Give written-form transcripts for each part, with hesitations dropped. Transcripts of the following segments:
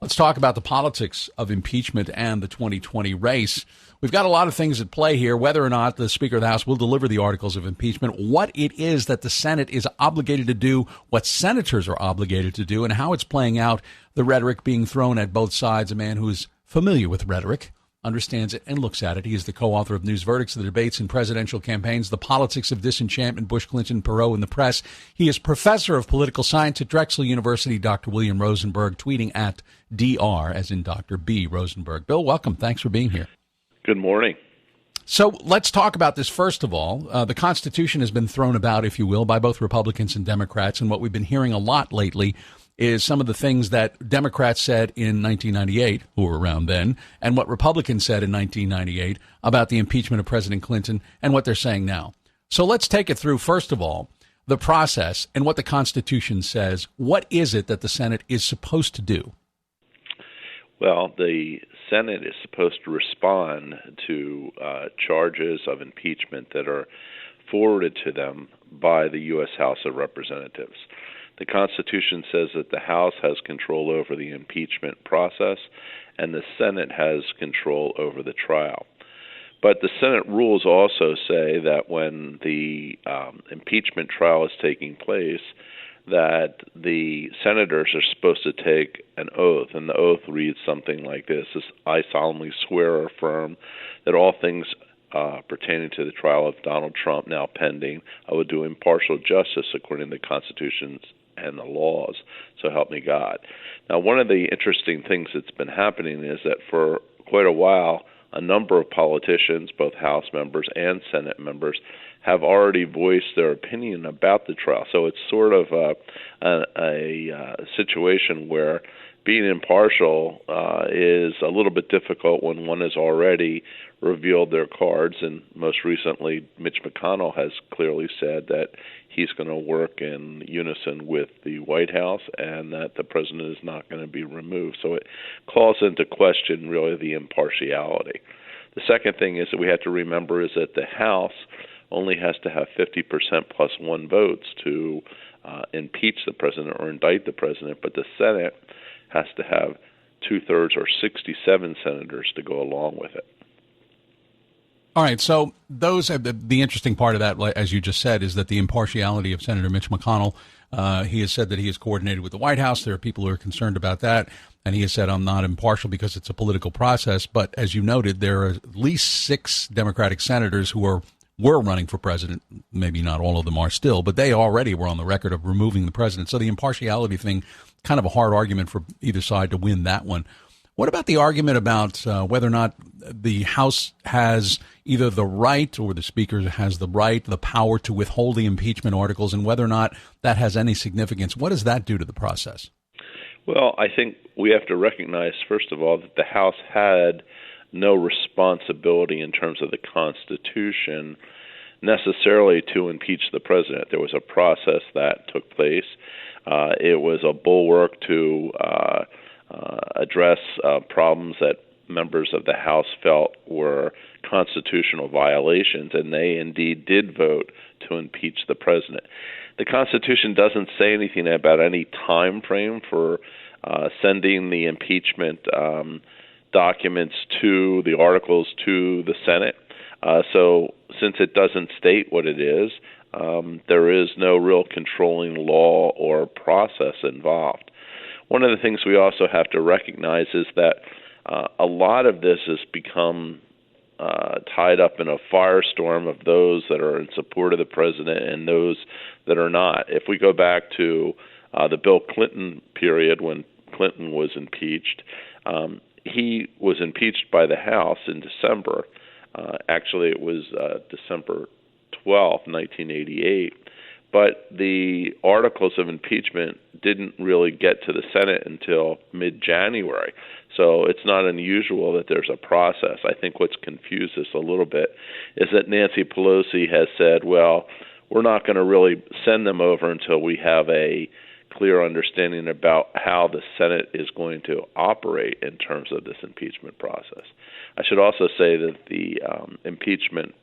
Let's talk about the politics of impeachment and the 2020 race. We've got a lot of things at play here, whether or not the Speaker of the House will deliver the articles of impeachment, what it is that the Senate is obligated to do, what senators are obligated to do, and how it's playing out, the rhetoric being thrown at both sides. A man who is familiar with rhetoric, understands it, and looks at it. He is the co-author of News Verdicts, the debates in presidential campaigns, the politics of disenchantment, Bush, Clinton, Perot, and the press. He is professor of political science at Drexel University, Dr. William Rosenberg, tweeting at Dr. as in Dr. B. Rosenberg. Bill, welcome. Thanks for being here. Good morning. So let's talk about this first of all. The Constitution has been thrown about, if you will, by both Republicans and Democrats, and what we've been hearing a lot lately is some of the things that Democrats said in 1998, who were around then, and what Republicans said in 1998 about the impeachment of President Clinton and what they're saying now. So let's take it through, first of all, the process and what the Constitution says. What is it that the Senate is supposed to do? Well, the Senate is supposed to respond to charges of impeachment that are forwarded to them by the U.S. House of Representatives. The Constitution says that the House has control over the impeachment process and the Senate has control over the trial. But the Senate rules also say that when the impeachment trial is taking place, that the senators are supposed to take an oath, and the oath reads something like this: I solemnly swear or affirm that all things pertaining to the trial of Donald Trump now pending, I will do impartial justice according to the Constitution and the laws, so help me God. Now, one of the interesting things that's been happening is that for quite a while, a number of politicians, both House members and Senate members, have already voiced their opinion about the trial. So it's sort of a situation where being impartial is a little bit difficult when one has already revealed their cards. And most recently, Mitch McConnell has clearly said that he's going to work in unison with the White House and that the president is not going to be removed. So it calls into question really the impartiality. The second thing is that we have to remember is that the House only has to have 50% plus one votes to impeach the president or indict the president, but the Senate has to have 2/3 or 67 senators to go along with it. All right, so those are the interesting part of that, as you just said, is that the impartiality of Senator Mitch McConnell. He has said that he has coordinated with the White House. There are people who are concerned about that, and he has said, I'm not impartial because it's a political process. But as you noted, there are at least 6 Democratic senators who were running for president. Maybe not all of them are still, but they already were on the record of removing the president. So the impartiality thing, kind of a hard argument for either side to win that one. What about the argument about whether or not the House has either the right or the Speaker has the right, the power to withhold the impeachment articles, and whether or not that has any significance? What does that do to the process? Well, I think we have to recognize, first of all, that the House had no responsibility in terms of the Constitution necessarily to impeach the president. There was a process that took place. It was a bulwark to address problems that members of the House felt were constitutional violations, and they indeed did vote to impeach the president. The Constitution doesn't say anything about any time frame for sending the impeachment documents to the articles to the Senate. So since it doesn't state what it is, there is no real controlling law or process involved. One of the things we also have to recognize is that a lot of this has become tied up in a firestorm of those that are in support of the president and those that are not. If we go back to the Bill Clinton period when Clinton was impeached, he was impeached by the House in December. Actually, it was December 12th, 1988. But the articles of impeachment didn't really get to the Senate until mid-January. So it's not unusual that there's a process. I think what's confused us a little bit is that Nancy Pelosi has said, well, we're not going to really send them over until we have a clear understanding about how the Senate is going to operate in terms of this impeachment process. I should also say that the impeachment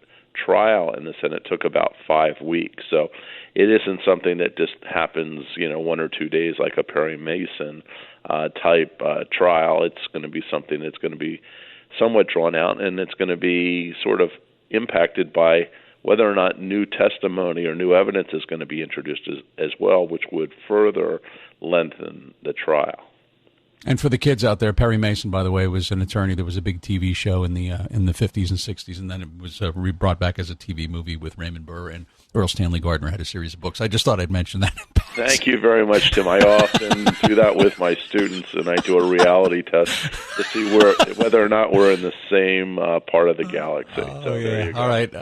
trial in the Senate took about 5 weeks. So it isn't something that just happens, 1 or 2 days like a Perry Mason type trial. It's going to be something that's going to be somewhat drawn out, and it's going to be sort of impacted by whether or not new testimony or new evidence is going to be introduced as well, which would further lengthen the trial. And for the kids out there, Perry Mason, by the way, was an attorney. There was a big TV show in the 50s and 60s, and then it was brought back as a TV movie with Raymond Burr, and Earl Stanley Gardner had a series of books. I just thought I'd mention that. Thank you very much, Tim. I often do that with my students, and I do a reality test to see whether or not we're in the same part of the galaxy. So yeah. There you go. All right.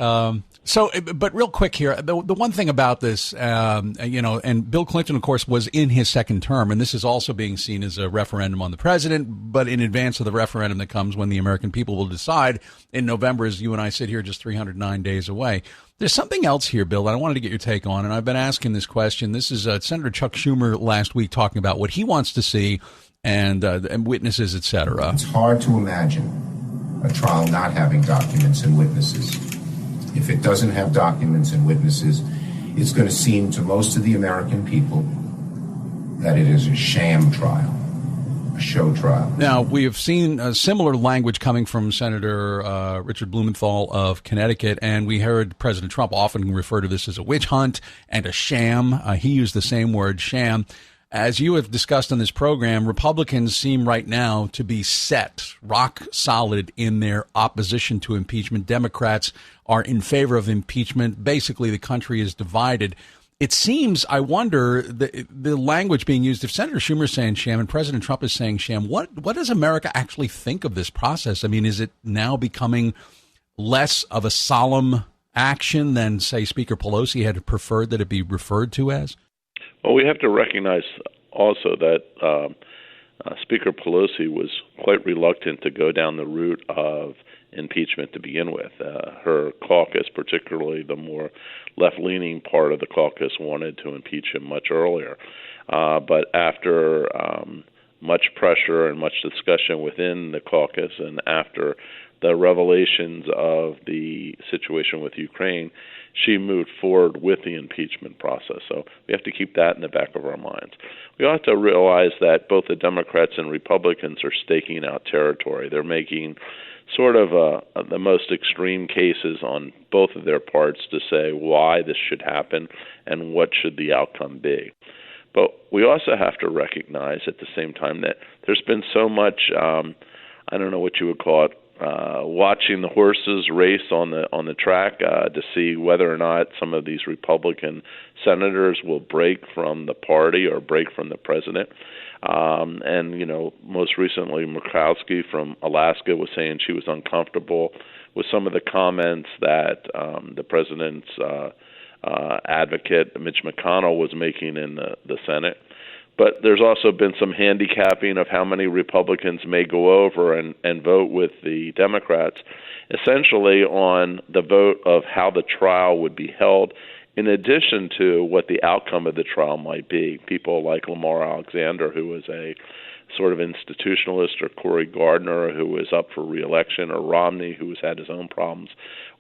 But real quick here, the one thing about this, and Bill Clinton, of course, was in his second term, and this is also being seen as a referendum on the president, but in advance of the referendum that comes when the American people will decide in November, as you and I sit here just 309 days away. There's something else here, Bill, that I wanted to get your take on, and I've been asking this question. This is Senator Chuck Schumer last week talking about what he wants to see and witnesses, et cetera. It's hard to imagine a trial not having documents and witnesses. If it doesn't have documents and witnesses, it's going to seem to most of the American people that it is a sham trial, a show trial. Now, we have seen a similar language coming from Senator Richard Blumenthal of Connecticut, and we heard President Trump often refer to this as a witch hunt and a sham. He used the same word, sham. As you have discussed on this program, Republicans seem right now to be set, rock solid in their opposition to impeachment. Democrats are in favor of impeachment. Basically, the country is divided. It seems, I wonder, the language being used, if Senator Schumer is saying sham and President Trump is saying sham, what does America actually think of this process? I mean, is it now becoming less of a solemn action than, say, Speaker Pelosi had preferred that it be referred to as? Well, we have to recognize also that Speaker Pelosi was quite reluctant to go down the route of impeachment to begin with. Her caucus, particularly the more left-leaning part of the caucus, wanted to impeach him much earlier. But after much pressure and much discussion within the caucus, and after the revelations of the situation with Ukraine, she moved forward with the impeachment process. So we have to keep that in the back of our minds. We ought to realize that both the Democrats and Republicans are staking out territory. They're making sort of the most extreme cases on both of their parts to say why this should happen and what should the outcome be. But we also have to recognize at the same time that there's been so much, I don't know what you would call it, watching the horses race on the track to see whether or not some of these Republican senators will break from the party or break from the president. And, most recently, Murkowski from Alaska was saying she was uncomfortable with some of the comments that the president's advocate, Mitch McConnell, was making in the Senate. But there's also been some handicapping of how many Republicans may go over and vote with the Democrats, essentially on the vote of how the trial would be held, in addition to what the outcome of the trial might be. People like Lamar Alexander, who was a sort of institutionalist, or Cory Gardner, who was up for re-election, or Romney, who has had his own problems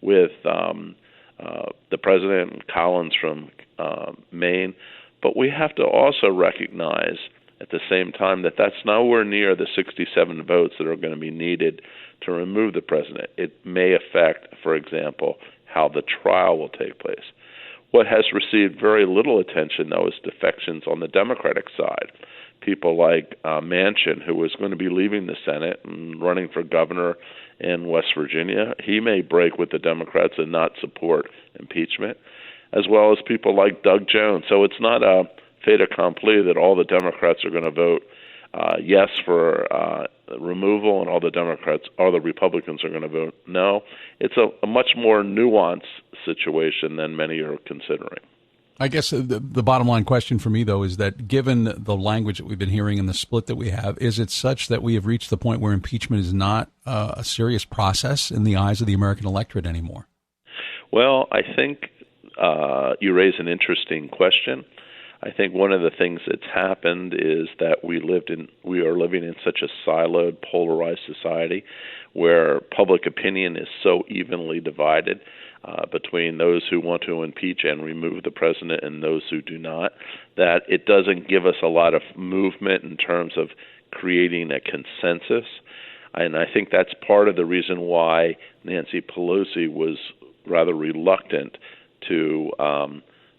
with the president, and Collins from Maine. But we have to also recognize at the same time that that's nowhere near the 67 votes that are going to be needed to remove the president. It may affect, for example, how the trial will take place. What has received very little attention, though, is defections on the Democratic side. People like Manchin, who is going to be leaving the Senate and running for governor in West Virginia. He may break with the Democrats and not support impeachment, as well as people like Doug Jones. So it's not a fait accompli that all the Democrats are going to vote yes for removal and all the Republicans are going to vote no. It's a much more nuanced situation than many are considering. I guess the bottom line question for me, though, is that given the language that we've been hearing and the split that we have, is it such that we have reached the point where impeachment is not a serious process in the eyes of the American electorate anymore? Well, I think you raise an interesting question. I think one of the things that's happened is that we are living in such a siloed, polarized society where public opinion is so evenly divided. between those who want to impeach and remove the president and those who do not, that it doesn't give us a lot of movement in terms of creating a consensus. And I think that's part of the reason why Nancy Pelosi was rather reluctant to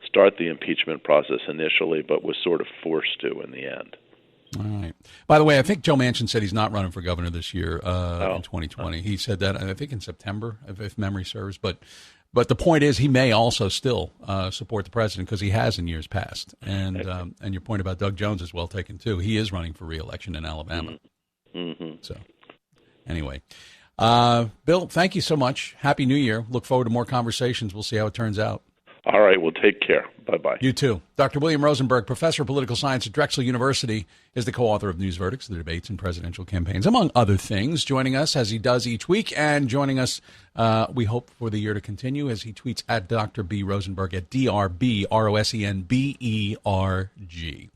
start the impeachment process initially, but was sort of forced to in the end. All right. By the way, I think Joe Manchin said he's not running for governor this year in 2020. He said that, I think, in September, if memory serves. But the point is, he may also still support the president because he has in years past. And your point about Doug Jones is well taken, too. He is running for re-election in Alabama. Mm-hmm. So, anyway. Bill, thank you so much. Happy New Year. Look forward to more conversations. We'll see how it turns out. All right. Well, take care. Bye-bye. You too. Dr. William Rosenberg, professor of political science at Drexel University, is the co-author of News Verdicts, the debates and presidential campaigns, among other things, joining us as he does each week and joining us, we hope, for the year to continue as he tweets at Dr. B. Rosenberg at DRBROSENBERG.